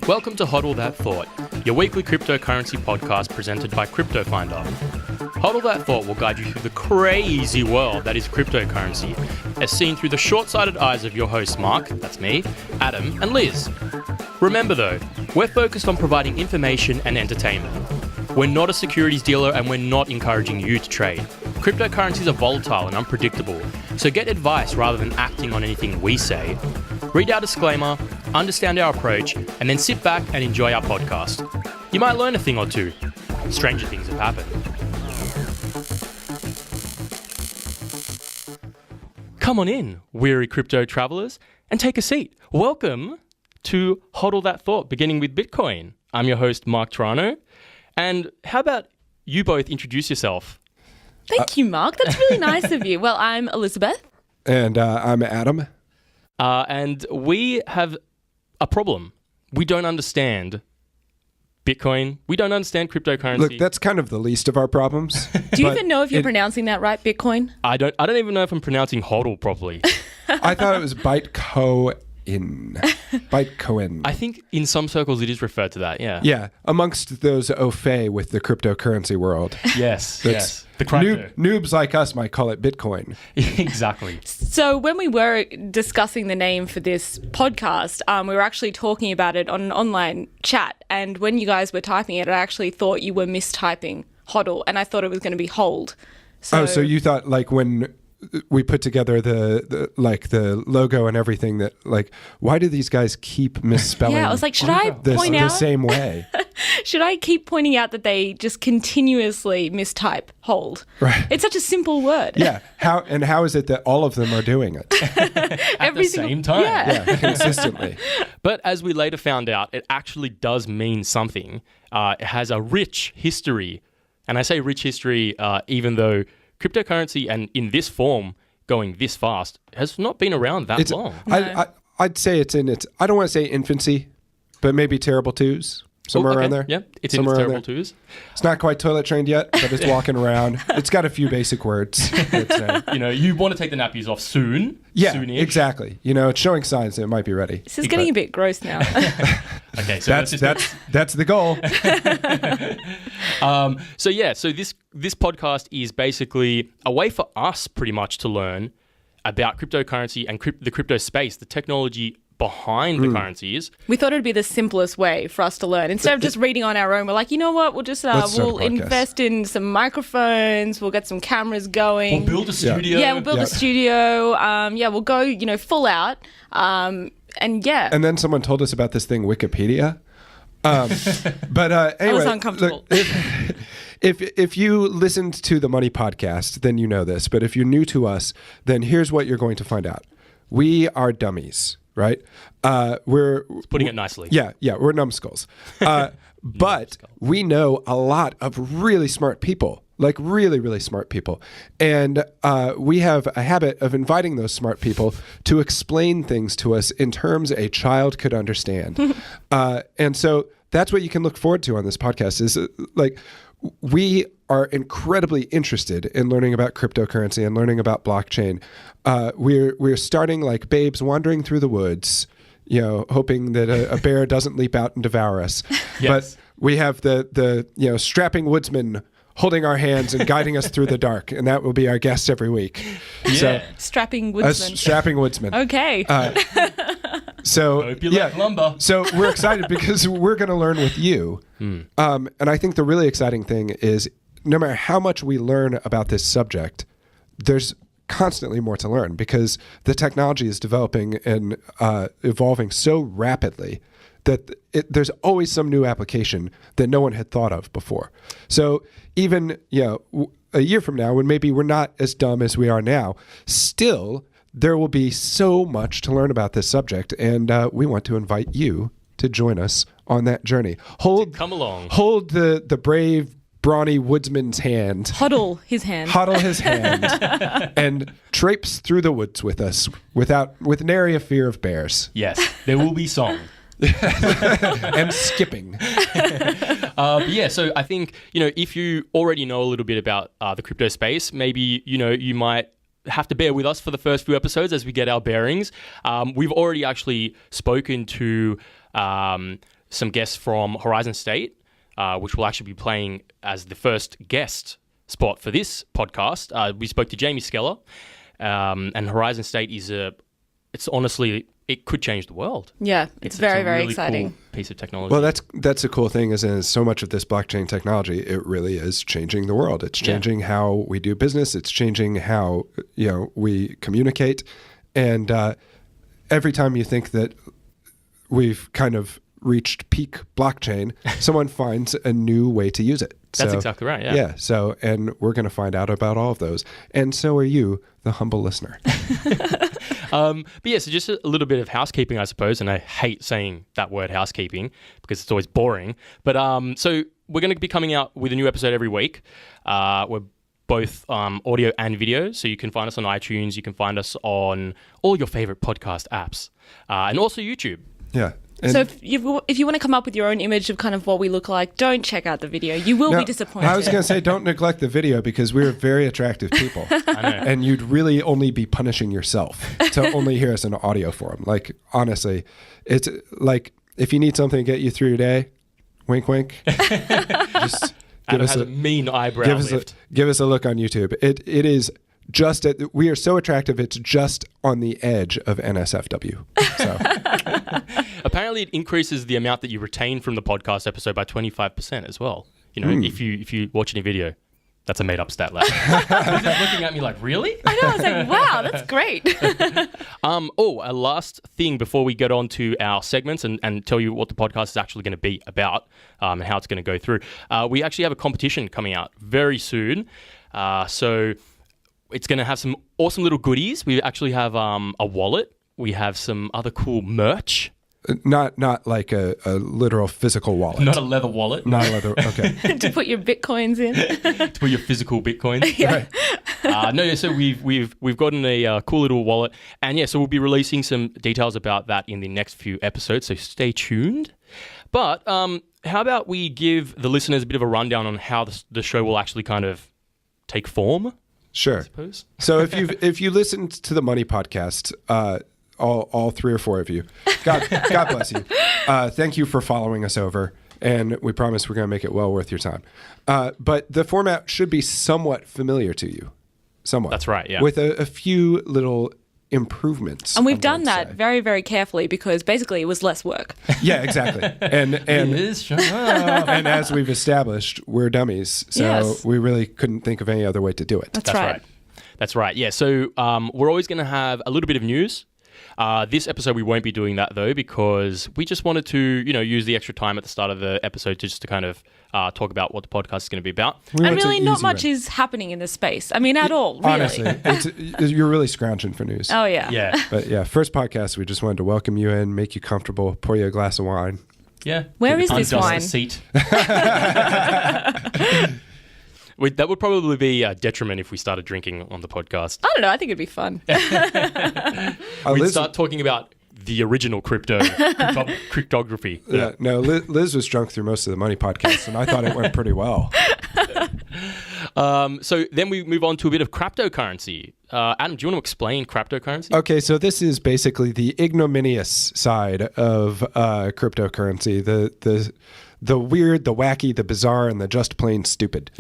Welcome to HODL That Thought, your weekly cryptocurrency podcast presented by Crypto Finder. HODL That Thought will guide you through the crazy world that is cryptocurrency, as seen through the short-sighted eyes of your hosts Marc, that's me, Adam, and Liz. Remember though, we're focused on providing information and entertainment. We're not a securities dealer and we're not encouraging you to trade. Cryptocurrencies are volatile and unpredictable, so get advice rather than acting on anything we say. Read our disclaimer, understand our approach, and then sit back and enjoy our podcast. You might learn a thing or two. Stranger things have happened. Come on in, weary crypto travelers, and take a seat. Welcome to HODL That Thought, beginning with Bitcoin. I'm your host, Marc Toronto. And how about you both introduce yourself? Thank you, Marc. That's really nice of you. Well, I'm Elizabeth. And I'm Adam. And we have a problem. We don't understand Bitcoin. We don't understand cryptocurrency. Look, that's kind of the least of our problems. Do you even know if you're pronouncing that right, Bitcoin? I don't even know if I'm pronouncing HODL properly. I thought it was Bytecoin. Bytecoin. I think in some circles it is referred to that, yeah. Yeah, amongst those au fait with the cryptocurrency world. Yes. The crypto. Noobs like us might call it Bitcoin. Exactly. So when we were discussing the name for this podcast, we were actually talking about it on an online chat. And when you guys were typing it, I actually thought you were mistyping HODL, and I thought it was going to be hold. So you thought like when we put together the logo and everything that like, why do these guys keep misspelling? Yeah, I was like, should I point out the same way? Should I keep pointing out that they just continuously mistype hold? Right. It's such a simple word. Yeah. How is it that all of them are doing it? At the same time. Yeah, consistently. But as we later found out, it actually does mean something. It has a rich history. And I say rich history even though cryptocurrency, and in this form, going this fast, has not been around that long. I'd say it's in its, I don't want to say infancy, but maybe terrible twos. Somewhere around there. Yeah, it's somewhere in its terrible twos. It's not quite toilet trained yet, but it's walking around. It's got a few basic words. You want to take the nappies off soon. Yeah, soon-ish. Exactly. It's showing signs that it might be ready. This is getting a bit gross now. Okay, so that's the goal. So this podcast is basically a way for us pretty much to learn about cryptocurrency and the crypto space, the technology behind the currencies. We thought it'd be the simplest way for us to learn. Instead of just reading on our own, we're like, you know what? We'll just we'll invest in some microphones. We'll get some cameras going. We'll build a studio. Yeah, we'll build a studio. We'll go, full out. And then someone told us about this thing, Wikipedia. But anyway, I was uncomfortable. Look, if you listened to the Money Podcast, then you know this. But if you're new to us, then here's what you're going to find out. We are dummies. Right? We're putting it nicely. Yeah, we're numbskulls. But we know a lot of really smart people, like really, really smart people. And we have a habit of inviting those smart people to explain things to us in terms a child could understand. And so that's what you can look forward to on this podcast is like we are incredibly interested in learning about cryptocurrency and learning about blockchain. We're starting like babes wandering through the woods, hoping that a bear doesn't leap out and devour us. Yes. But we have the strapping woodsman holding our hands and guiding us through the dark, and that will be our guest every week. Yeah. So, strapping woodsman. Strapping woodsman. Okay. Hope you like lumber. So we're excited because we're going to learn with you. And I think the really exciting thing is no matter how much we learn about this subject, there's constantly more to learn because the technology is developing and evolving so rapidly that there's always some new application that no one had thought of before. So even a year from now, when maybe we're not as dumb as we are now, still there will be so much to learn about this subject, and we want to invite you to join us on that journey. Come along. Hold the brave, brawny woodsman's hand. HODL his hand. HODL his hand. And traipse through the woods with us with nary a fear of bears. Yes, there will be song. And skipping. So I think, if you already know a little bit about the crypto space, maybe, you might have to bear with us for the first few episodes as we get our bearings. We've already actually spoken to some guests from Horizon State, which will actually be playing as the first guest spot for this podcast. We spoke to Jamie Skella, and Horizon State it's honestly, it could change the world. Yeah, it's very, a very really exciting. Cool piece of technology. Well, that's a cool thing, is so much of this blockchain technology, it really is changing the world. It's changing how we do business. It's changing how we communicate. And every time you think that we've kind of reached peak blockchain, someone finds a new way to use it. That's exactly right. Yeah. Yeah. So, and we're going to find out about all of those. And so are you, the humble listener. But yeah, so just a little bit of housekeeping, I suppose. And I hate saying that word housekeeping because it's always boring. But so we're going to be coming out with a new episode every week. We're both audio and video. So you can find us on iTunes. You can find us on all your favorite podcast apps, and also YouTube. Yeah. And So if you want to come up with your own image of kind of what we look like, don't check out the video. You will be disappointed. I was going to say, don't neglect the video because we're very attractive people. I know. And you'd really only be punishing yourself to only hear us in audio form. Like, honestly, it's like if you need something to get you through your day, wink, wink. Just give Adam us has a mean eyebrow lift. give us a look on YouTube. It is just we are so attractive. It's just on the edge of NSFW. So. Apparently, it increases the amount that you retain from the podcast episode by 25% as well. If you watch any video, that's a made up stat, lad. He's just looking at me like, really? I know. I was like, wow, that's great. A last thing before we get on to our segments and tell you what the podcast is actually going to be about and how it's going to go through. We actually have a competition coming out very soon. So it's going to have some awesome little goodies. We actually have a wallet. We have some other cool merch. Not like a literal physical wallet. Not a leather wallet. Not a leather. Okay. To put your Bitcoins in. To put your physical Bitcoin. Yeah. Right. So we've gotten a cool little wallet, and so we'll be releasing some details about that in the next few episodes. So stay tuned. But how about we give the listeners a bit of a rundown on how the show will actually kind of take form? Sure. I suppose. So if you listened to the Money Podcast, all 3 or 4 of you, God bless you. Thank you for following us over, and we promise we're going to make it well worth your time. But the format should be somewhat familiar to you, somewhat. That's right. Yeah. With a few little improvements, And we've done that very, very carefully because basically it was less work. Yeah, exactly. And and as we've established, we're dummies, so we really couldn't think of any other way to do it. That's right. That's right. Yeah. So we're always going to have a little bit of news. This episode we won't be doing that though because we just wanted to use the extra time at the start of the episode to kind of talk about what the podcast is going to be about. And really not much is happening in this space. I mean, at all, really. Honestly, you're really scrounging for news. Oh, yeah. Yeah. But yeah, first podcast, we just wanted to welcome you in, make you comfortable, pour you a glass of wine. Yeah. Where is this wine? The seat. That would probably be a detriment if we started drinking on the podcast. I don't know. I think it'd be fun. We'd start talking about the original cryptography. Yeah. No, Liz was drunk through most of the Money Podcast, and I thought it went pretty well. So then we move on to a bit of cryptocurrency. Adam, do you want to explain cryptocurrency? Okay, so this is basically the ignominious side of cryptocurrency, the weird, the wacky, the bizarre, and the just plain stupid.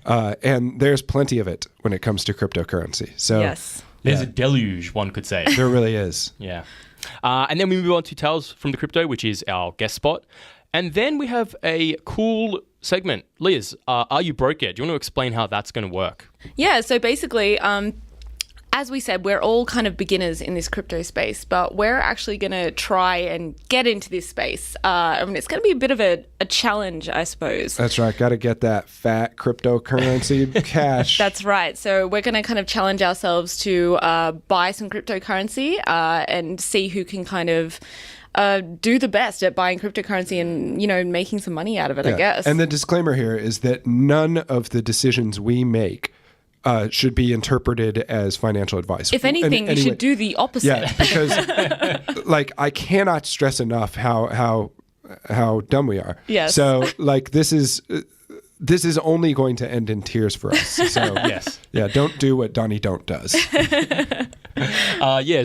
And there's plenty of it when it comes to cryptocurrency. So Yes. There's a deluge, one could say. there really is. Yeah. And then we move on to Tales from the Crypto, which is our guest spot. And then we have a cool segment. Liz, Are You Broke Yet? Do you want to explain how that's going to work? Yeah, so basically, as we said, we're all kind of beginners in this crypto space, but we're actually going to try and get into this space. I mean, it's going to be a bit of a challenge, I suppose. That's right. Got to get that fat cryptocurrency cash. That's right. So we're going to kind of challenge ourselves to buy some cryptocurrency and see who can kind of do the best at buying cryptocurrency and, making some money out of it, I guess. And the disclaimer here is that none of the decisions we make should be interpreted as financial advice. If anything, you should do the opposite. Yeah, because I cannot stress enough how dumb we are. Yes. So this is this is only going to end in tears for us. So Yes. yeah, don't do what Donnie Don't does.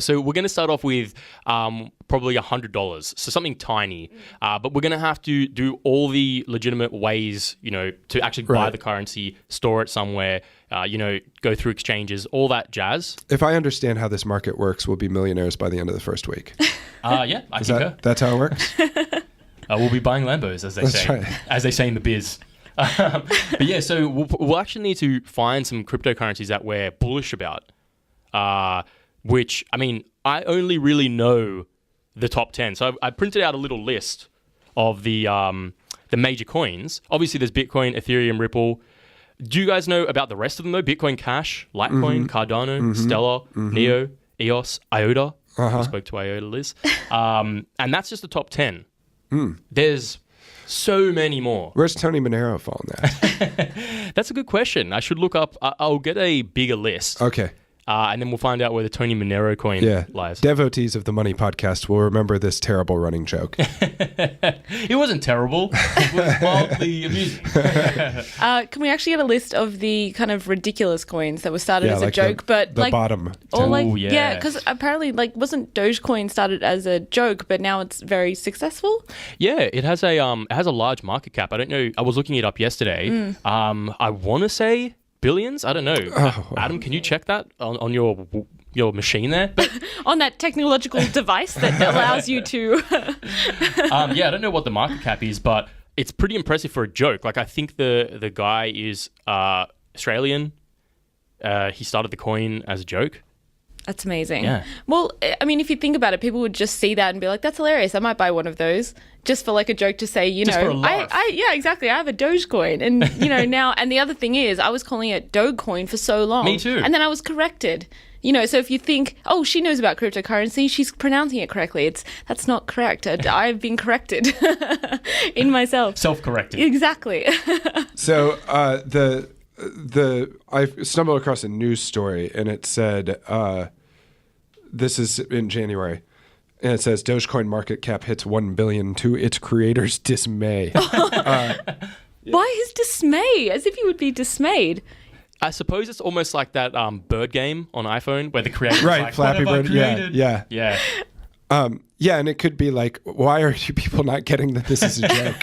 So we're going to start off with probably $100, so something tiny. But we're going to have to do all the legitimate ways, to actually buy Right. the currency, store it somewhere, go through exchanges, all that jazz. If I understand how this market works, we'll be millionaires by the end of the first week. Yeah, I concur. That's how it works? We'll be buying Lambos, as they That's say, right. as they say in the biz. But yeah, so we'll actually need to find some cryptocurrencies that we're bullish about. Which, I mean, I only really know the top 10. So I printed out a little list of the major coins. Obviously, there's Bitcoin, Ethereum, Ripple. Do you guys know about the rest of them, though? Bitcoin Cash, Litecoin, Cardano, Stellar, Neo, EOS, IOTA. We spoke to IOTA, Liz. And that's just the top 10. There's so many more. Where's Tony Monero fall in that? That's a good question. I should look up. I'll get a bigger list. Okay. And then we'll find out where the Tony Monero coin lies. Devotees of the Money Podcast will remember this terrible running joke. It wasn't terrible. It was mildly amusing. Can we actually get a list of the kind of ridiculous coins that were started as a joke, but the like bottom. or 10. like Ooh, yeah. because apparently wasn't Dogecoin started as a joke, but now it's very successful. Yeah, it has a large market cap. I don't know. I was looking it up yesterday. I want to say billions. I don't know. Adam, can you check that on your machine there? But, On that technological device that allows you to. I don't know what the market cap is, but it's pretty impressive for a joke. Like, I think the guy is Australian. He started the coin as a joke. That's amazing. Yeah. Well, I mean, if you think about it, people would just see that and be like, that's hilarious. I might buy one of those just for like a joke to say, Just for a laugh. yeah, exactly. I have a Dogecoin. And, now, and the other thing is, I was calling it Dogecoin for so long. Me too. And then I was corrected. So if you think, oh, she knows about cryptocurrency, she's pronouncing it correctly. That's not correct. I've been corrected in myself. Self-corrected. Exactly. So I stumbled across a news story and it said, this is in January, and it says Dogecoin market cap hits 1 billion to its creators' dismay. Why his dismay? As if you would be dismayed. I suppose it's almost like that bird game on iPhone where the creator Right, like, Flappy what have I Bird. Yeah, created? yeah. Yeah. Yeah, and it could be like, why are you people not getting that this is a joke?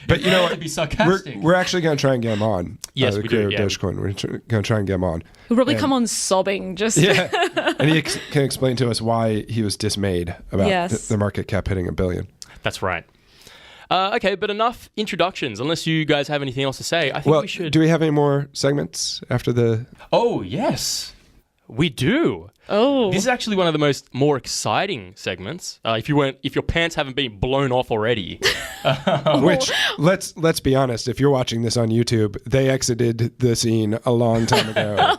But you know To what? be sarcastic. We're actually going to try and get him on. Yes, the we creator do, of yeah. Dogecoin. We're going to try and get him on. He'll probably come on sobbing just. Yeah, and he can explain to us why he was dismayed about Yes. the market cap hitting 1 billion. That's right. Okay, but enough introductions. Unless you guys have anything else to say, I think Well, we should. do we have any more segments after the? Oh yes, we do. Oh. This is actually one of the more exciting segments. If your pants haven't been blown off already. Which let's be honest, if you're watching this on YouTube, they exited the scene a long time ago.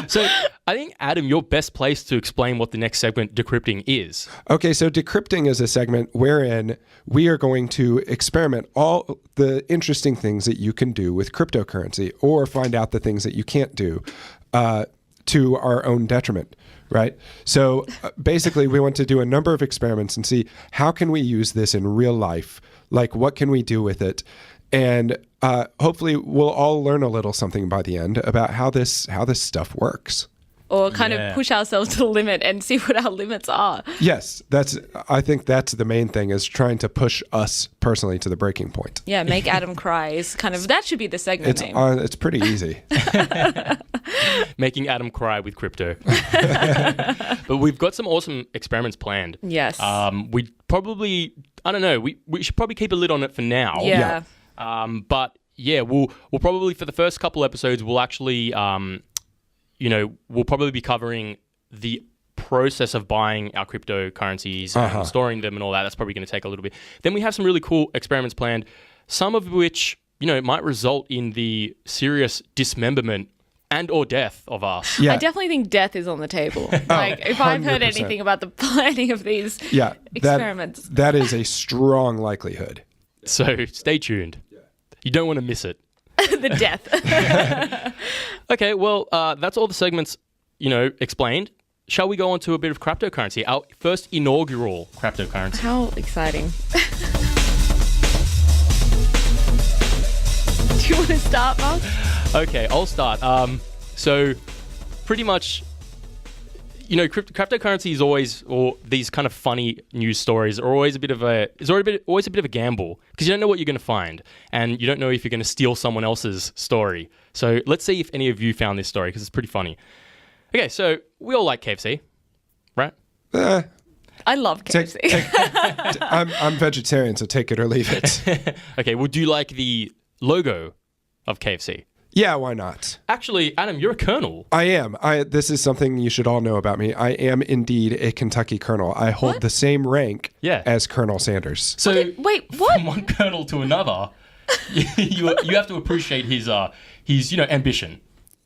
So I think, Adam, you're best placed to explain what the next segment, decrypting, is. Okay, so decrypting is a segment wherein we are going to experiment all the interesting things that you can do with cryptocurrency, or find out the things that you can't do to our own detriment, right? So basically, we want to do a number of experiments and see how can we use this in real life? Like, what can we do with it? And hopefully, we'll all learn a little something by the end about how this stuff works. Or kind Yeah. of push ourselves to the limit and see what our limits are. Yes, I think that's the main thing, is trying to push us personally to the breaking point. Yeah, make Adam cry is kind of, that should be the segment name. It's pretty easy. Making Adam cry with crypto. But we've got some awesome experiments planned. Yes. We probably, I don't know, we should probably keep a lid on it for now. Yeah. But yeah, we'll probably, for the first couple episodes, we'll actually, we'll probably be covering the process of buying our cryptocurrencies and storing them and all that. That's probably going to take a little bit. Then we have some really cool experiments planned, some of which, might result in the serious dismemberment and or death of us. Yeah. I definitely think death is on the table. Like, if I've heard 100%. anything about the planning of these Yeah, experiments. that is a strong likelihood. So stay tuned. You don't want to miss it. The death. Okay, well, that's all the segments, explained. Shall we go on to a bit of cryptocurrency, our first inaugural cryptocurrency? How exciting. want to start, Marc? Okay, I'll start. So pretty much, cryptocurrency is always, or these kind of funny news stories are always a bit of a gamble, because you don't know what you're going to find, and you don't know if you're going to steal someone else's story. So let's see if any of you found this story, because it's pretty funny. Okay, so we all like KFC, right? I love KFC. I'm vegetarian, so take it or leave it. Okay, well, do you like the logo of KFC? Yeah, why not? Actually, Adam, you're a colonel. I am. This is something you should all know about me. I am indeed a Kentucky colonel. I hold the same rank as Colonel Sanders. So wait, what? From one colonel to another, you have to appreciate his ambition.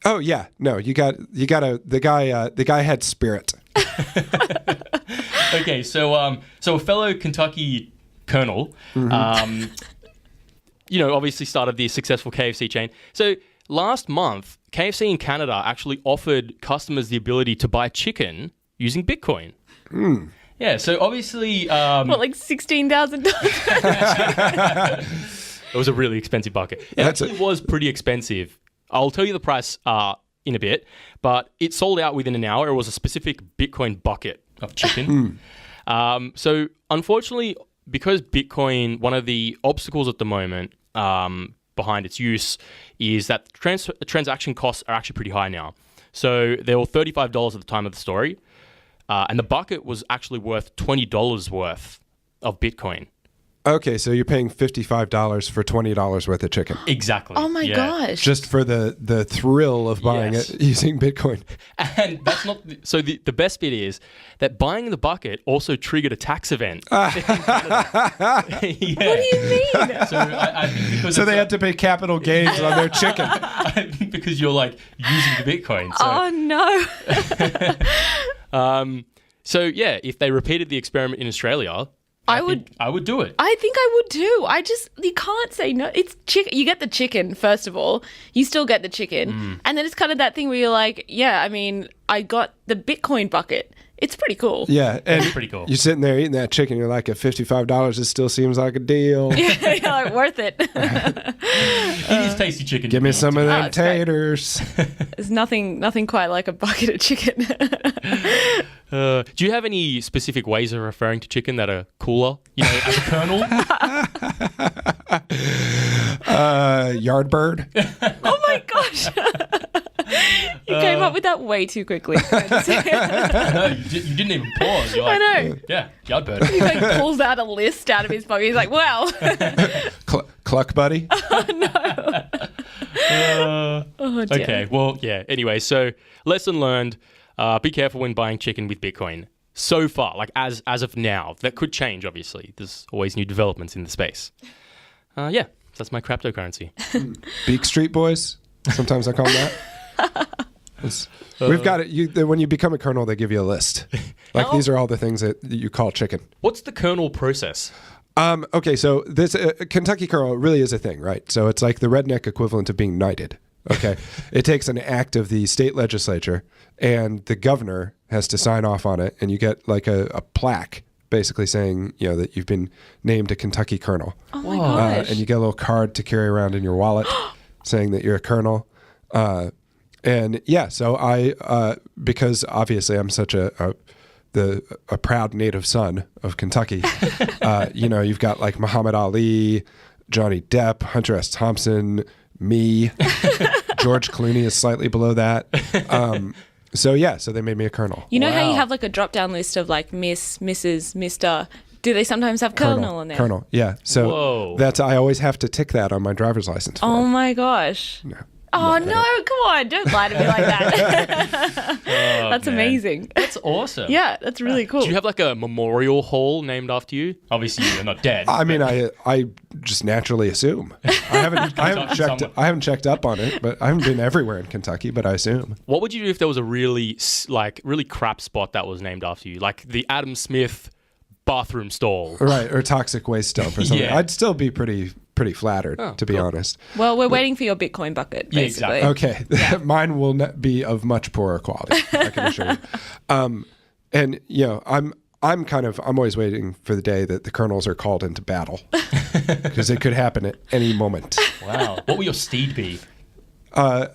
Oh yeah, no, you got to. The guy had spirit. Okay, so a fellow Kentucky colonel, obviously started the successful KFC chain. So last month, KFC in Canada actually offered customers the ability to buy chicken using Bitcoin. Yeah, so obviously... what, like $16,000? It was a really expensive bucket. It actually was pretty expensive. I'll tell you the price in a bit, but it sold out within an hour. It was a specific Bitcoin bucket of chicken. So unfortunately, because Bitcoin, one of the obstacles at the moment behind its use is that transaction costs are actually pretty high now. So they were $35 at the time of the story, and the bucket was actually worth $20 worth of Bitcoin. Okay, so you're paying $55 for $20 worth of chicken. Exactly. Oh my gosh. Just for the thrill of buying it using Bitcoin. And that's not... So the best bit is that buying the bucket also triggered a tax event. What do you mean? So they had to pay capital gains on their chicken. Because you're like using the Bitcoin. So. Oh no. So yeah, if they repeated the experiment in Australia... I would do it. I think I would too. You can't say no. It's chicken. You get the chicken, first of all. You still get the chicken. And then it's kind of that thing where you're like, yeah, I mean, I got the Bitcoin bucket. It's pretty cool. Yeah. And it's pretty cool. You're sitting there eating that chicken. You're like, at $55, it still seems like a deal. Yeah, like, worth it. It is tasty chicken. Give me some of them taters. There's nothing quite like a bucket of chicken. Do you have any specific ways of referring to chicken that are cooler? As a colonel? Yardbird. Oh my gosh. You came up with that way too quickly. No, you didn't even pause. You're like, I know. Yeah, Yardbird. He pulls out a list out of his pocket. He's like, well. Cluck buddy. Oh no. Oh dear. Okay, well, yeah. Anyway, so lesson learned. Be careful when buying chicken with Bitcoin. So far, like as of now, that could change, obviously. There's always new developments in the space. Yeah, that's my cryptocurrency. Beak Street Boys. Sometimes I call them that. We've got it. When you become a colonel, they give you a list. Like these are all the things that you call chicken. What's the colonel process? Okay, so this Kentucky colonel really is a thing, right? So it's like the redneck equivalent of being knighted. Okay, it takes an act of the state legislature, and the governor has to sign off on it, and you get like a plaque basically saying that you've been named a Kentucky colonel. Oh my gosh! And you get a little card to carry around in your wallet saying that you're a colonel. And yeah, so I because obviously I'm such a proud native son of Kentucky. You've got like Muhammad Ali, Johnny Depp, Hunter S. Thompson, me. George Clooney is slightly below that. So they made me a colonel. You know how you have like a drop-down list of like Miss, Mrs., Mr. Do they sometimes have Colonel in there? Colonel, yeah. So I always have to tick that on my driver's license form. Oh my gosh. No. Oh no, come on, don't lie to me like that. That's amazing. That's awesome. Yeah, that's really cool. Do you have like a memorial hall named after you? Obviously you're not dead. I mean, I just naturally assume. I haven't checked up on it, but I haven't been everywhere in Kentucky, but I assume. What would you do if there was a really crap spot that was named after you? Like the Adam Smith bathroom stall. Right, or toxic waste dump or something. Yeah. I'd still be pretty flattered, to be honest. Well, we're waiting for your Bitcoin bucket, basically. Yeah, exactly. Okay. Mine will be of much poorer quality, I can assure you. And, I'm always waiting for the day that the colonels are called into battle because it could happen at any moment. Wow. What will your steed be? I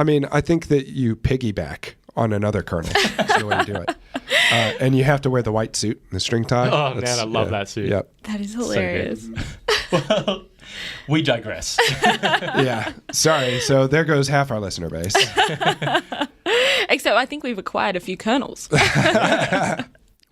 mean, I think that you piggyback on another colonel. That's the way you do it. And you have to wear the white suit and the string tie. Oh, man, I love that suit. Yep. That is hilarious. Well, we digress. Yeah. Sorry. So there goes half our listener base. Except I think we've acquired a few colonels.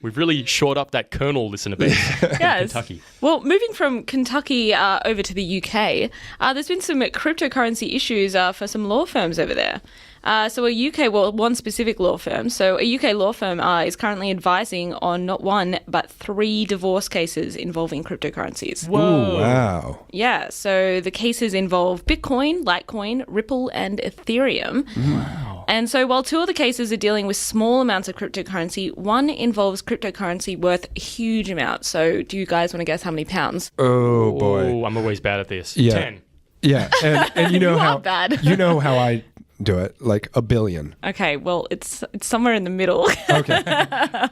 We've really shored up that colonel listener base in Yes. Kentucky. Well, moving from Kentucky over to the UK, there's been some cryptocurrency issues for some law firms over there. One specific law firm. So a UK law firm is currently advising on not one, but 3 divorce cases involving cryptocurrencies. Whoa. Ooh, wow. Yeah, so the cases involve Bitcoin, Litecoin, Ripple, and Ethereum. Wow. And so while 2 of the cases are dealing with small amounts of cryptocurrency, one involves cryptocurrency worth a huge amount. So do you guys want to guess how many pounds? Oh, boy. Oh, I'm always bad at this. Yeah. 10. Yeah. And you know You are how bad. You know how I do it, like $1 billion. Okay, well, it's somewhere in the middle. Okay.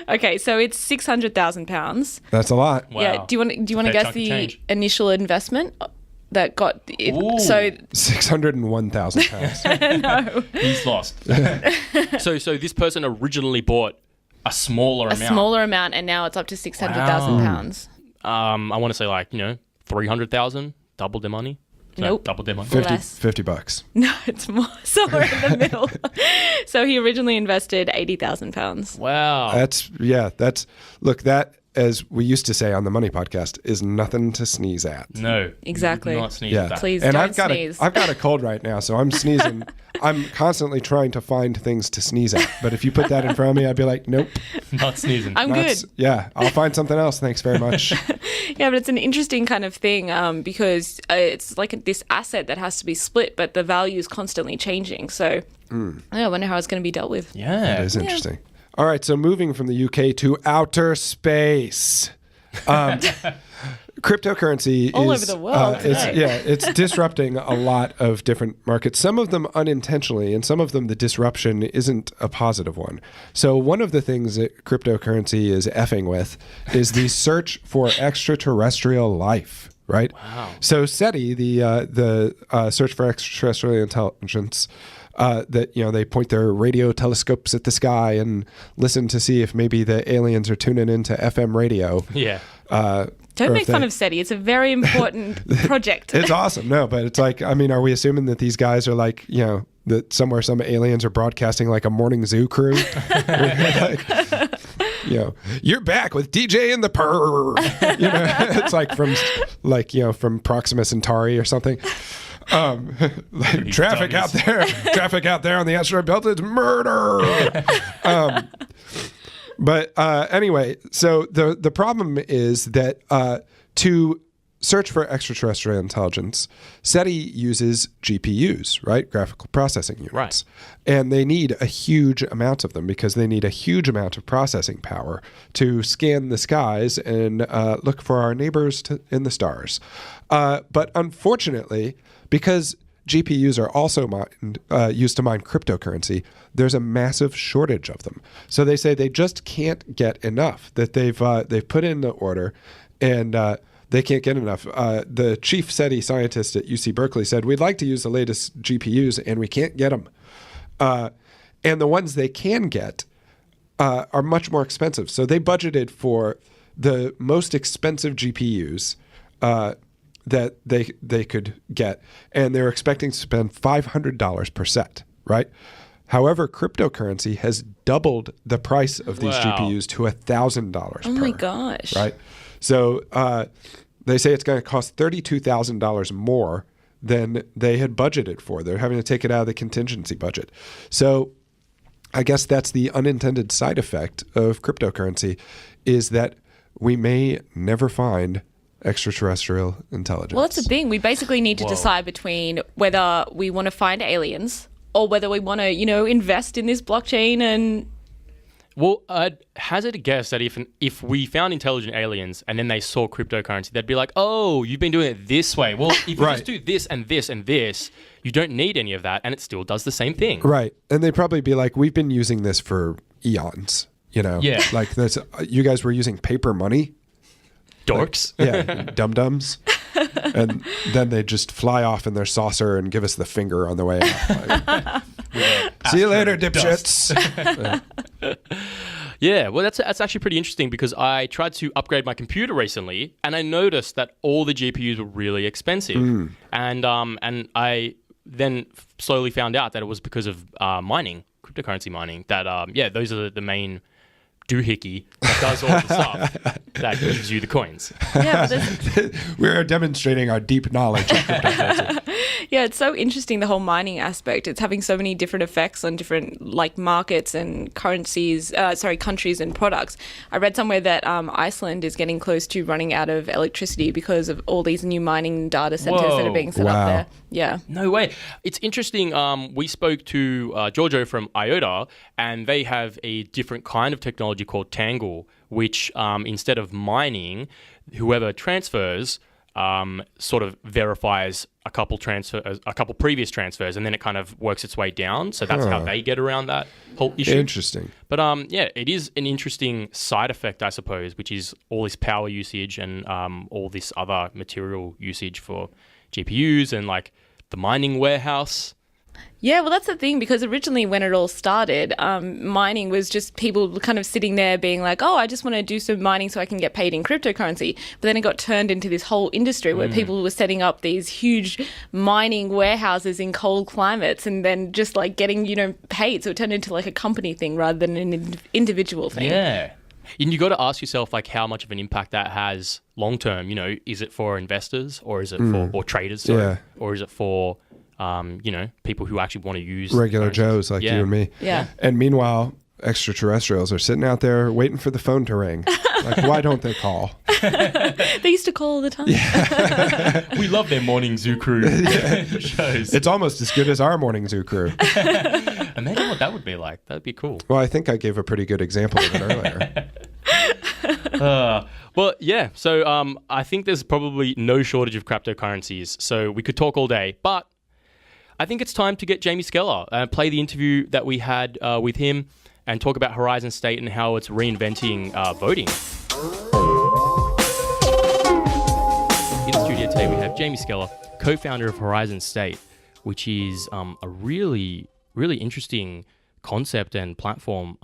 Okay, so it's £600,000. That's a lot. Wow. Yeah, do you want to Fair guess chunk of the change. initial investment that got it? Ooh. So 601,000 pounds. He's lost. So this person originally bought a smaller a amount. smaller amount, and now it's up to £600,000. I want to say 300,000. Double their money. No, Nope. double their money. 50, Less. $50. No, it's more somewhere in the middle. So he originally invested £80,000. Wow. Look, that, as we used to say on the Money Podcast, is nothing to sneeze at. No. Exactly. Do not sneeze Yeah. at that. Please And don't I've got sneeze. I've got a cold right now, so I'm sneezing. I'm constantly trying to find things to sneeze at. But if you put that in front of me, I'd be like, nope. Not sneezing. I'm good. Yeah, I'll find something else. Thanks very much. Yeah, but it's an interesting kind of thing because it's like this asset that has to be split, but the value is constantly changing. So I wonder how it's going to be dealt with. Yeah. That is interesting. All right, so moving from the UK to outer space. Cryptocurrency All is, over the world today. it's disrupting a lot of different markets, some of them unintentionally, and some of them the disruption isn't a positive one. So one of the things that cryptocurrency is effing with is the search for extraterrestrial life, right? Wow. So SETI, the search for extraterrestrial intelligence, that they point their radio telescopes at the sky and listen to see if maybe the aliens are tuning into FM radio. Yeah. Don't make fun of SETI. It's a very important project. It's awesome. No, but it's like, I mean, are we assuming that these guys are like, that somewhere some aliens are broadcasting like a morning zoo crew? You're back with DJ and the Purr. It's like from Proxima Centauri or something. Traffic out there on the asteroid belt is murder. But anyway, so the problem is that to search for extraterrestrial intelligence, SETI uses GPUs, right? Graphical processing units. Right. And they need a huge amount of them because they need a huge amount of processing power to scan the skies and look for our neighbors in the stars. But unfortunately, because GPUs are also used to mine cryptocurrency, there's a massive shortage of them. So they say they just can't get enough, that they've put in the order and they can't get enough. The chief SETI scientist at UC Berkeley said, we'd like to use the latest GPUs and we can't get them. And the ones they can get are much more expensive. So they budgeted for the most expensive GPUs that they could get, and they're expecting to spend $500 per set, right? However, cryptocurrency has doubled the price of these GPUs to $1,000 per. Oh my gosh. Right? So they say it's going to cost $32,000 more than they had budgeted for. They're having to take it out of the contingency budget. So I guess that's the unintended side effect of cryptocurrency, is that we may never find extraterrestrial intelligence. Well, that's the thing. We basically need to decide between whether we want to find aliens or whether we want to, invest in this blockchain and... Well, I'd hazard a guess that if we found intelligent aliens and then they saw cryptocurrency, they'd be like, oh, you've been doing it this way. Well, if you just do this and this and this, you don't need any of that, and it still does the same thing. Right. And they'd probably be like, we've been using this for eons. You know, Yeah. like this. You guys were using paper money, Dorks. yeah, dum-dums, and then they just fly off in their saucer and give us the finger on the way out. Like, see you later, dipshits. Yeah, well, that's actually pretty interesting because I tried to upgrade my computer recently, and I noticed that all the GPUs were really expensive, and I then slowly found out that it was because of mining, cryptocurrency mining. That those are the main doohickey that does all the stuff that gives you the coins. Yeah, but We're demonstrating our deep knowledge of cryptocurrency. yeah, it's so interesting, the whole mining aspect. It's having so many different effects on different like markets and countries and products. I read somewhere that Iceland is getting close to running out of electricity because of all these new mining data centers that are being set up there. Yeah. No way. It's interesting. We spoke to Giorgio from IOTA, and they have a different kind of technology called Tangle, which instead of mining, whoever transfers sort of verifies a couple previous transfers, and then it kind of works its way down. So that's how they get around that whole issue. Interesting. But it is an interesting side effect, I suppose, which is all this power usage and all this other material usage for GPUs and like the mining warehouse. Yeah, well, that's the thing, because originally when it all started, mining was just people kind of sitting there being like, oh, I just want to do some mining so I can get paid in cryptocurrency. But then it got turned into this whole industry where people were setting up these huge mining warehouses in cold climates and then just like getting, paid. So it turned into like a company thing rather than an individual thing. Yeah. And you got to ask yourself, like, how much of an impact that has long term. Is it for investors or is it for traders? Or is it for people who actually want to use regular currencies? Joes like you and me. Yeah. And meanwhile, extraterrestrials are sitting out there waiting for the phone to ring. Like, why don't they call? They used to call all the time. We love their morning zoo crew shows. It's almost as good as our morning zoo crew. Imagine what that would be like. That'd be cool. Well, I think I gave a pretty good example of it earlier. Well, yeah. So I think there's probably no shortage of cryptocurrencies. So we could talk all day, but I think it's time to get Jamie Skella and play the interview that we had with him and talk about Horizon State and how it's reinventing voting. In the studio today, we have Jamie Skella, co-founder of Horizon State, which is a really, really interesting concept and platform,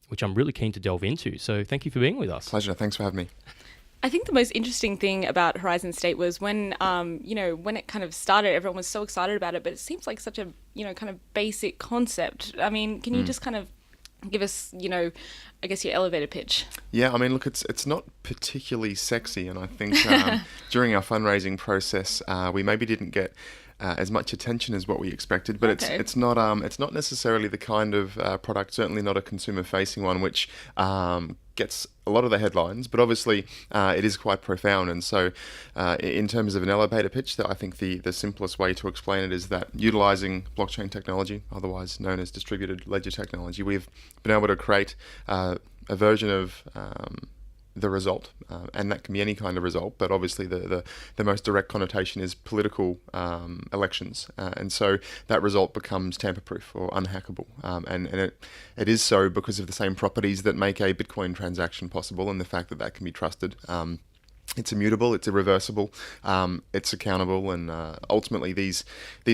which I'm really keen to delve into. So thank you for being with us. Pleasure. Thanks for having me. I think the most interesting thing about Horizon State was when, when it kind of started, everyone was so excited about it, but it seems like such a, kind of basic concept. I mean, can you just kind of give us, I guess your elevator pitch? Yeah, I mean, look, it's not particularly sexy, and I think during our fundraising process, we maybe didn't get as much attention as what we expected, but it's not necessarily the kind of product, certainly not a consumer-facing one, which gets a lot of the headlines, but obviously it is quite profound. And so in terms of an elevator pitch, I think the simplest way to explain it is that utilizing blockchain technology, otherwise known as distributed ledger technology, we've been able to create a version of the result, and that can be any kind of result, but obviously the most direct connotation is political elections, and so that result becomes tamper-proof or unhackable, and it is so because of the same properties that make a Bitcoin transaction possible, and the fact that can be trusted. It's immutable, it's irreversible, it's accountable, and ultimately these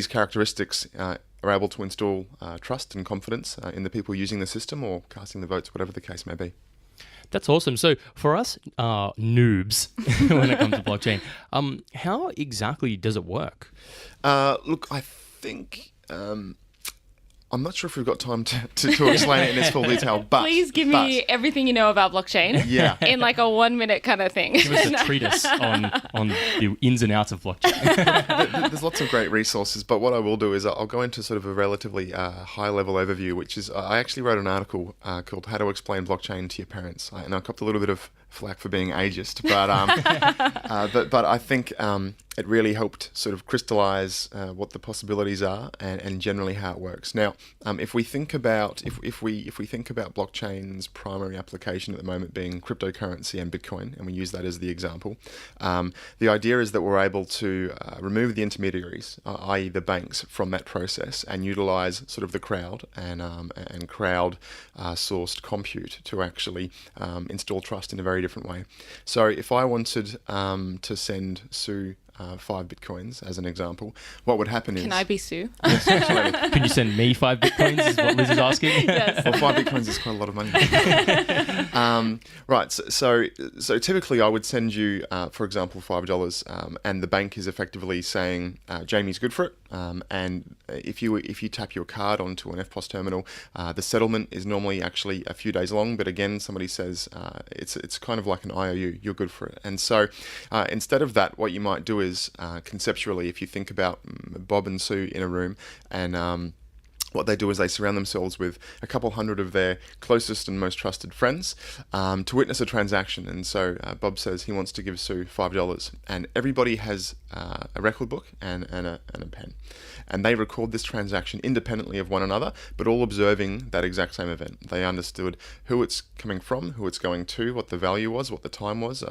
characteristics are able to install trust and confidence in the people using the system or casting the votes, whatever the case may be. That's awesome. So for us noobs, when it comes to blockchain, how exactly does it work? Look, I think I'm not sure if we've got time to explain it in its full detail, but please give me everything you know about blockchain. Yeah. In like a 1 minute kind of thing. Give us a treatise on the ins and outs of blockchain. There's lots of great resources, but what I will do is I'll go into sort of a relatively high-level overview, which is I actually wrote an article called "How to Explain Blockchain to Your Parents," and I copped a little bit of flack for being ageist, but I think it really helped sort of crystallize what the possibilities are and generally how it works. Now, if we think about blockchain's primary application at the moment being cryptocurrency and Bitcoin, and we use that as the example, the idea is that we're able to remove the intermediaries, i.e. the banks, from that process and utilize sort of the crowd and crowd sourced compute to actually install trust in a very different way. So if I wanted to send Sue 5 Bitcoins, as an example, what would happen is... Can I be Sue? Yes, absolutely. Can you send me 5 Bitcoins, is what Liz is asking? Yes. Well, 5 Bitcoins is quite a lot of money. Right, so typically I would send you, for example, $5, and the bank is effectively saying, Jamie's good for it, and if you tap your card onto an FPOS terminal, the settlement is normally actually a few days long, but again, somebody says it's kind of like an IOU, you're good for it. And so instead of that, what you might do is conceptually, if you think about Bob and Sue in a room, and what they do is they surround themselves with a couple hundred of their closest and most trusted friends to witness a transaction. And so Bob says he wants to give Sue $5, and everybody has a record book and a pen. And they record this transaction independently of one another, but all observing that exact same event. They understood who it's coming from, who it's going to, what the value was, what the time was,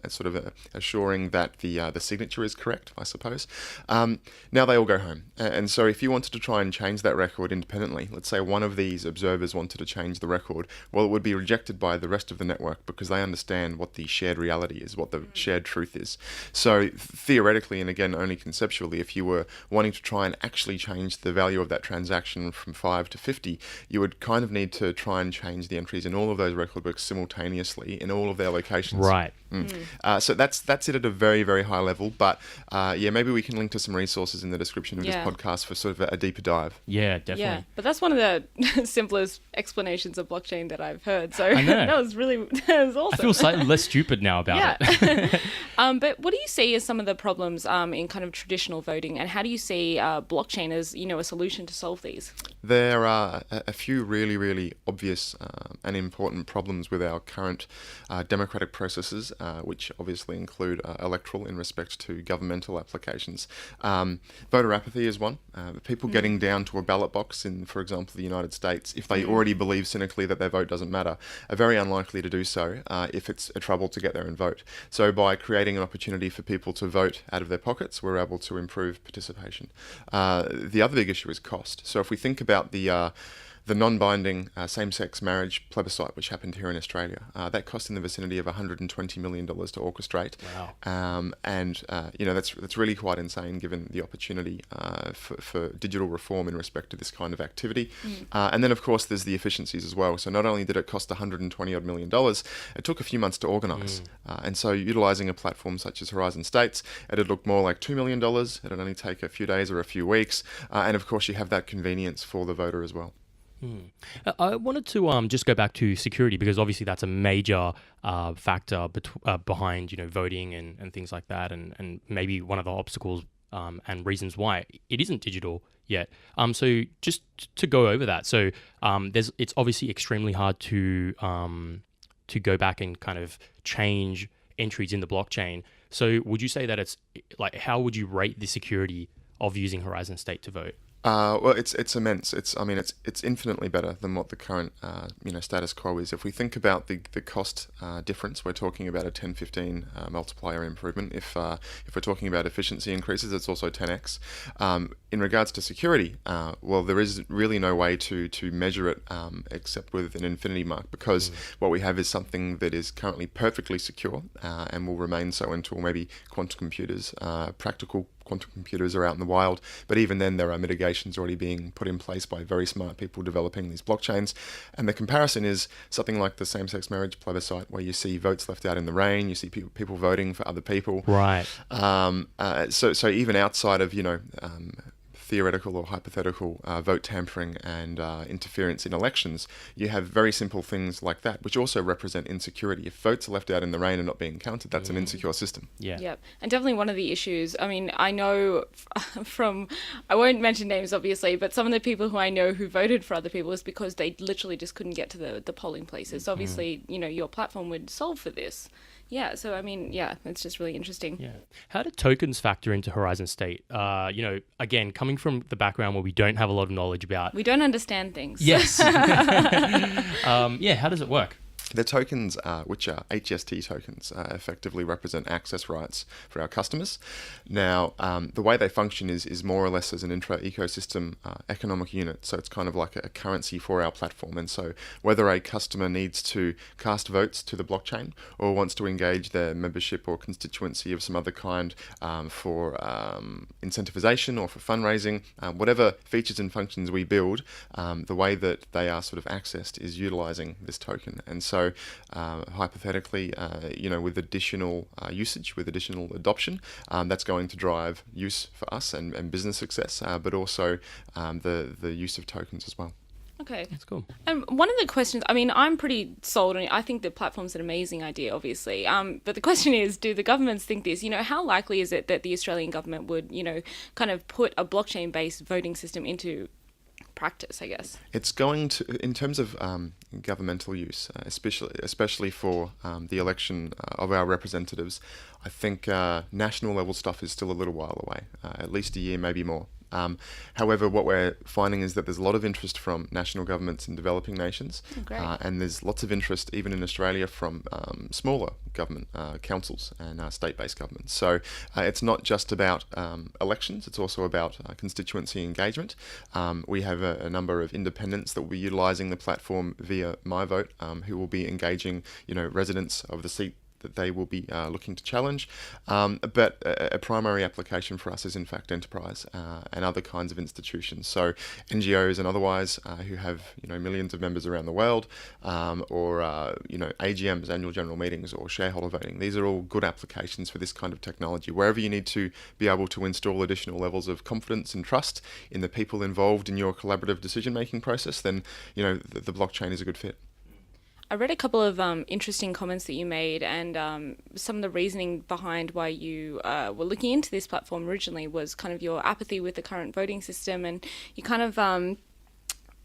sort of assuring that the signature is correct, I suppose. Now they all go home. And so if you wanted to try and change that record independently, let's say one of these observers wanted to change the record, well, it would be rejected by the rest of the network because they understand what the shared reality is, what the shared truth is. So theoretically, and again, only conceptually, if you were wanting to try and actually change the value of that transaction from 5 to 50, you would kind of need to try and change the entries in all of those record books simultaneously in all of their locations. Right. So that's it at a very, very high level. But maybe we can link to some resources in the description of this podcast for sort of a deeper dive. Yeah, definitely. Yeah, but that's one of the simplest explanations of blockchain that I've heard. So I know. that was awesome. I feel slightly less stupid now about it. But what do you see as some of the problems in kind of traditional voting, and how do you see blockchain as a solution to solve these? There are a few really, really obvious and important problems with our current democratic processes, which obviously include electoral in respect to governmental applications. Voter apathy is one. People getting down to a ballot box in, for example, the United States, if they already believe cynically that their vote doesn't matter, are very unlikely to do so if it's a trouble to get there and vote. So by creating an opportunity for people to vote out of their pockets, we're able to improve participation. The other big issue is cost. So if we think about the non-binding same-sex marriage plebiscite, which happened here in Australia, that cost in the vicinity of $120 million to orchestrate. Wow. That's really quite insane given the opportunity for digital reform in respect to this kind of activity. And then, of course, there's the efficiencies as well. So not only did it cost $120 million, it took a few months to organise. And so utilising a platform such as Horizon States, it'd look more like $2 million. It'd only take a few days or a few weeks. And, of course, you have that convenience for the voter as well. I wanted to just go back to security, because obviously that's a major factor behind voting and things like that, and maybe one of the obstacles and reasons why it isn't digital yet. So just to go over that, so it's obviously extremely hard to go back and kind of change entries in the blockchain. So would you say that it's like, how would you rate the security of using Horizon State to vote? Well, it's immense. It's infinitely better than what the current status quo is. If we think about the cost difference, we're talking about a 10-15 multiplier improvement. If we're talking about efficiency increases, it's also 10x. In regards to security, well, there is really no way to measure it except with an infinity mark, because what we have is something that is currently perfectly secure and will remain so until maybe quantum computers, practical quantum computers, are out in the wild. But even then, there are mitigations already being put in place by very smart people developing these blockchains. And the comparison is something like the same-sex marriage plebiscite, where you see votes left out in the rain, you see people voting for other people. Right. So even outside of theoretical or hypothetical vote tampering and interference in elections, you have very simple things like that, which also represent insecurity. If votes are left out in the rain and not being counted, that's an insecure system. Yeah. Yep. And definitely one of the issues, I mean, I know from, I won't mention names obviously, but some of the people who I know who voted for other people is because they literally just couldn't get to the polling places. So obviously, your platform would solve for this. Yeah, so I mean, it's just really interesting. Yeah. How do tokens factor into Horizon State? Again, coming from the background where we don't have a lot of knowledge about... We don't understand things. Yes. How does it work? The tokens, which are HST tokens, effectively represent access rights for our customers. Now, the way they function is more or less as an intra-ecosystem economic unit. So it's kind of like a currency for our platform. And so whether a customer needs to cast votes to the blockchain or wants to engage their membership or constituency of some other kind for incentivization or for fundraising, whatever features and functions we build, the way that they are sort of accessed is utilizing this token. And so hypothetically, with additional usage, with additional adoption, that's going to drive use for us and business success, but also the use of tokens as well. Okay. That's cool. And one of the questions, I mean, I'm pretty sold on it. I think the platform's an amazing idea, obviously. But the question is, do the governments think this? How likely is it that the Australian government would, kind of put a blockchain-based voting system into practice, I guess? It's going to, in terms of governmental use, especially for the election of our representatives, I think national level stuff is still a little while away, at least a year, maybe more. However, what we're finding is that there's a lot of interest from national governments in developing nations, and there's lots of interest even in Australia from smaller government councils and state-based governments. So it's not just about elections, it's also about constituency engagement. We have a number of independents that will be utilising the platform via My Vote, who will be engaging, residents of the seat that they will be looking to challenge. But a primary application for us is in fact enterprise and other kinds of institutions. So NGOs and otherwise who have millions of members around the world, or AGMs, annual general meetings, or shareholder voting. These are all good applications for this kind of technology. Wherever you need to be able to install additional levels of confidence and trust in the people involved in your collaborative decision-making process, then the blockchain is a good fit. I read a couple of interesting comments that you made, and some of the reasoning behind why you were looking into this platform originally was kind of your apathy with the current voting system, and you kind of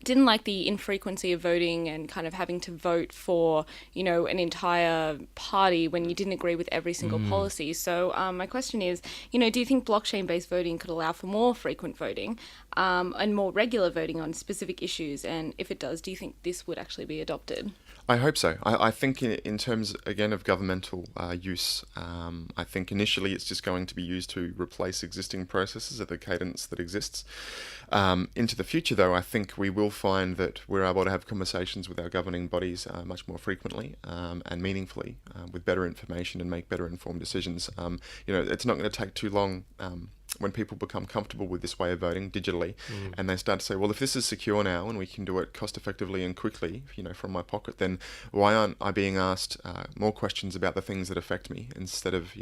didn't like the infrequency of voting and kind of having to vote for, an entire party when you didn't agree with every single policy. So my question is, do you think blockchain-based voting could allow for more frequent voting and more regular voting on specific issues? And if it does, do you think this would actually be adopted? I hope so. I think in terms, again, of governmental use, I think initially it's just going to be used to replace existing processes at the cadence that exists. Into the future, though, I think we will find that we're able to have conversations with our governing bodies much more frequently and meaningfully with better information and make better informed decisions. It's not going to take too long when people become comfortable with this way of voting digitally, and they start to say, well, if this is secure now and we can do it cost effectively and quickly, from my pocket, then why aren't I being asked more questions about the things that affect me instead of,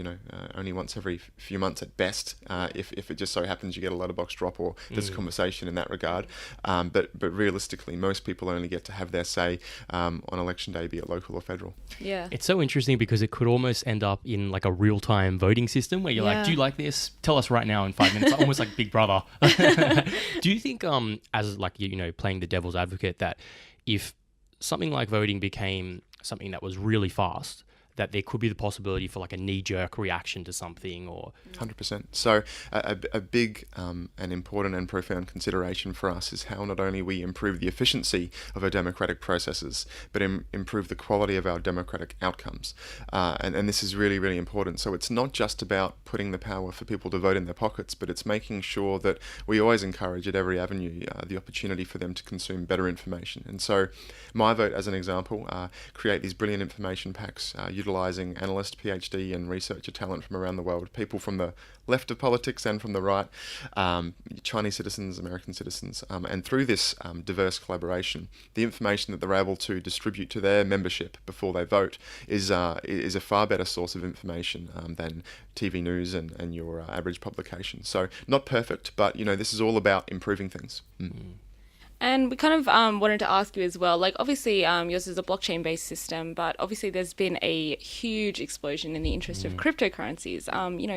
only once every few months at best, if it just so happens you get a letterbox drop or there's a conversation in that regard. But realistically, most people only get to have their say on election day, be it local or federal. Yeah. It's so interesting because it could almost end up in like a real-time voting system where you're like, do you like this? Tell us right now in 5 minutes, almost like Big Brother. Do you think, as like, playing the devil's advocate, that if something like voting became something that was really fast, that there could be the possibility for like a knee-jerk reaction to something, or 100%. So a big and important and profound consideration for us is how not only we improve the efficiency of our democratic processes, but improve the quality of our democratic outcomes. And this is really, really important. So it's not just about putting the power for people to vote in their pockets, but it's making sure that we always encourage at every avenue the opportunity for them to consume better information. And so My Vote, as an example, create these brilliant information packs utilising analyst, PhD and researcher talent from around the world, people from the left of politics and from the right, Chinese citizens, American citizens, and through this diverse collaboration, the information that they're able to distribute to their membership before they vote is a far better source of information than TV news and your average publication. So not perfect, but this is all about improving things. And we kind of wanted to ask you as well, like obviously yours is a blockchain-based system, but obviously there's been a huge explosion in the interest of cryptocurrencies.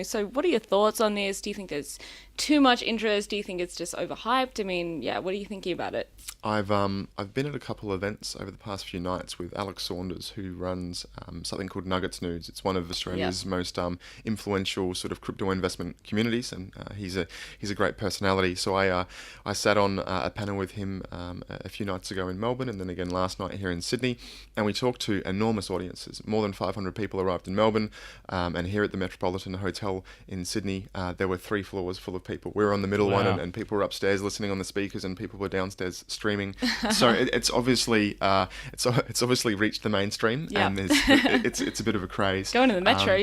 So what are your thoughts on this? Do you think there's too much interest? Do you think it's just overhyped? I mean, what are you thinking about it? I've been at a couple of events over the past few nights with Alex Saunders, who runs something called Nuggets News. It's one of Australia's most influential sort of crypto investment communities, and he's a great personality. So I sat on a panel with him a few nights ago in Melbourne, and then again last night here in Sydney, and we talked to enormous audiences. More than 500 people arrived in Melbourne, and here at the Metropolitan Hotel in Sydney, there were 3 floors full of people. We were on the middle one, and people were upstairs listening on the speakers, and people were downstairs streaming. So it's obviously it's obviously reached the mainstream, and it's a bit of a craze. Going to the metro,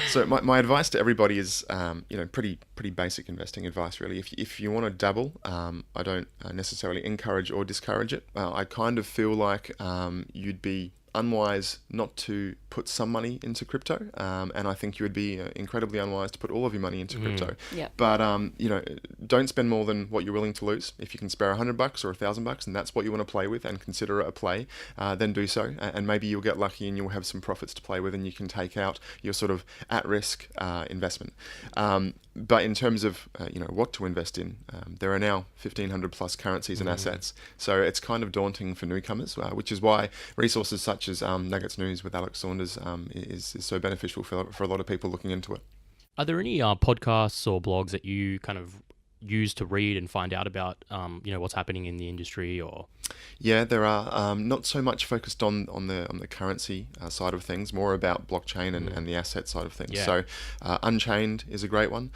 So my advice to everybody is pretty basic investing advice really. If you want to dabble, I don't necessarily encourage or discourage it. I kind of feel like you'd be unwise not to put some money into crypto, and I think you would be incredibly unwise to put all of your money into crypto. But don't spend more than what you're willing to lose. If you can spare $100 or $1,000 and that's what you want to play with and consider it a play, then do so, and maybe you'll get lucky and you'll have some profits to play with, and you can take out your sort of at-risk investment. But in terms of what to invest in, there are now 1,500 plus currencies and assets, so it's kind of daunting for newcomers, which is why resources such as Nuggets News with Alex Saunders is so beneficial for a lot of people looking into it. Are there any podcasts or blogs that you kind of use to read and find out about what's happening in the industry? Or yeah, there are, not so much focused on the currency side of things, more about blockchain and the asset side of things. So Unchained is a great one.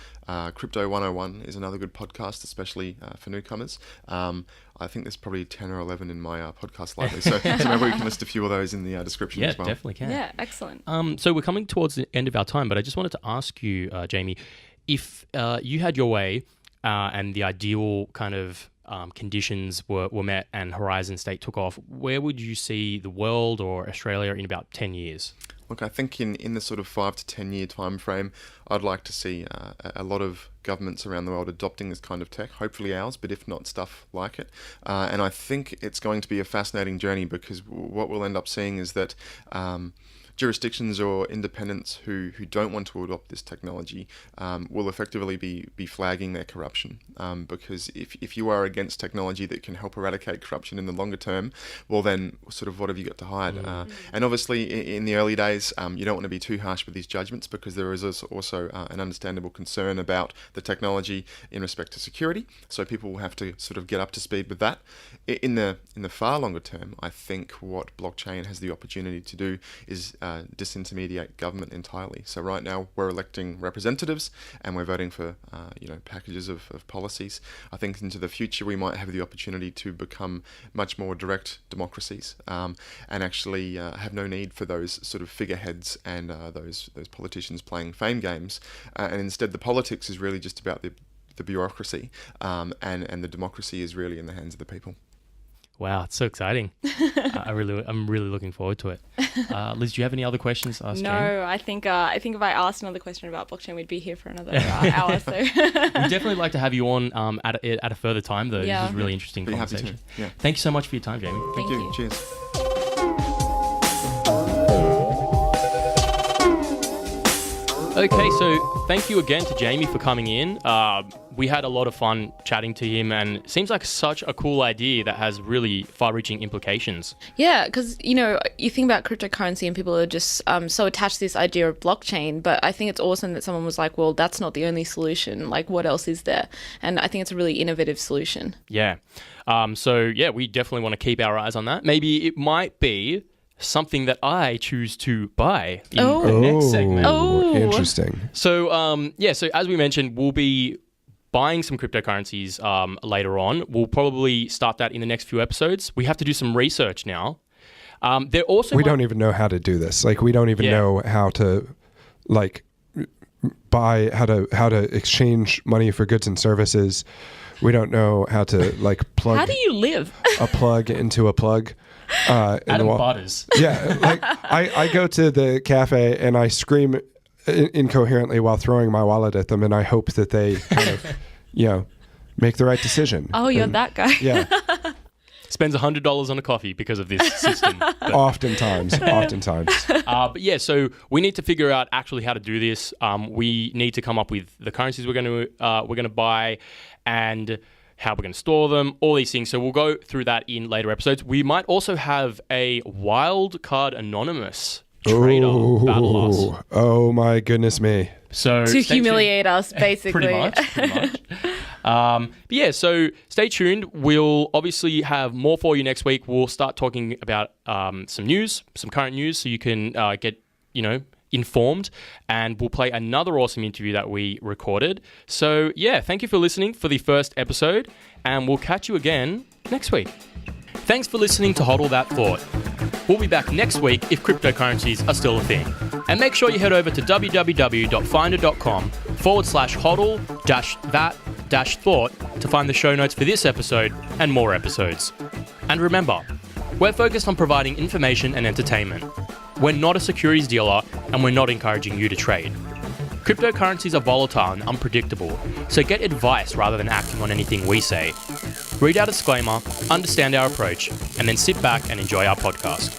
Crypto 101 is another good podcast, especially for newcomers. I think there's probably 10 or 11 in my podcast library, so maybe we can list a few of those in the description as well. Yeah, definitely can. Yeah, excellent. So we're coming towards the end of our time, but I just wanted to ask you, Jamie, if you had your way and the ideal kind of conditions were met and Horizon State took off, where would you see the world or Australia in about 10 years? Look, I think in the sort of 5 to 10 year time frame, I'd like to see a lot of governments around the world adopting this kind of tech, hopefully ours, but if not, stuff like it. And I think it's going to be a fascinating journey, because what we'll end up seeing is that jurisdictions or independents who don't want to adopt this technology will effectively be flagging their corruption, because if you are against technology that can help eradicate corruption in the longer term, well then sort of what have you got to hide? And obviously in the early days you don't want to be too harsh with these judgments, because there is also an understandable concern about the technology in respect to security, so people will have to sort of get up to speed with that. In the far longer term, I think what blockchain has the opportunity to do is disintermediate government entirely. So right now we're electing representatives and we're voting for packages of policies. I think into the future we might have the opportunity to become much more direct democracies, and actually have no need for those sort of figureheads and those politicians playing fame games, and instead the politics is really just about the bureaucracy, and the democracy is really in the hands of the people. Wow, it's so exciting. I'm really looking forward to it. Liz, do you have any other questions to ask Jamie? No, I think if I asked another question about blockchain, we'd be here for another hour. So we'd definitely like to have you on at a further time, though. This is a really interesting conversation. Happy to. Yeah. Thank you so much for your time, Jamie. Thank you. Cheers. Okay, so thank you again to Jamie for coming in. We had a lot of fun chatting to him, and it seems like such a cool idea that has really far-reaching implications. Yeah, because, you think about cryptocurrency and people are just so attached to this idea of blockchain, but I think it's awesome that someone was like, well, that's not the only solution. Like, what else is there? And I think it's a really innovative solution. Yeah. We definitely want to keep our eyes on that. Maybe it might be something that I choose to buy in the next segment. Oh, interesting. So, so as we mentioned, we'll be buying some cryptocurrencies later on. We'll probably start that in the next few episodes. We have to do some research now. There also we don't even know how to do this. Like, we don't even know how to, like, how to exchange money for goods and services. We don't know how to, like, plug. How do you live? A plug into a plug. Adam Butters. Yeah, like I go to the cafe and I scream incoherently while throwing my wallet at them, and I hope that they kind of, make the right decision. Oh, you're that guy. Yeah. Spends $100 on a coffee because of this system. Oftentimes. But yeah, so we need to figure out actually how to do this. We need to come up with the currencies we're going to buy and how we're going to store them, all these things. So we'll go through that in later episodes. We might also have a wild card anonymous trader battle us. Oh my goodness me. So to humiliate us, basically. Pretty much. But yeah, so stay tuned. We'll obviously have more for you next week. We'll start talking about some news, some current news, so you can get, informed, and we'll play another awesome interview that we recorded. So yeah, thank you for listening for the first episode, and we'll catch you again next week. Thanks for listening to HODL That Thought. We'll be back next week if cryptocurrencies are still a thing. And make sure you head over to www.finder.com/HODL-that-thought to find the show notes for this episode and more episodes. And remember, we're focused on providing information and entertainment. We're not a securities dealer, and we're not encouraging you to trade. Cryptocurrencies are volatile and unpredictable, so get advice rather than acting on anything we say. Read our disclaimer, understand our approach, and then sit back and enjoy our podcast.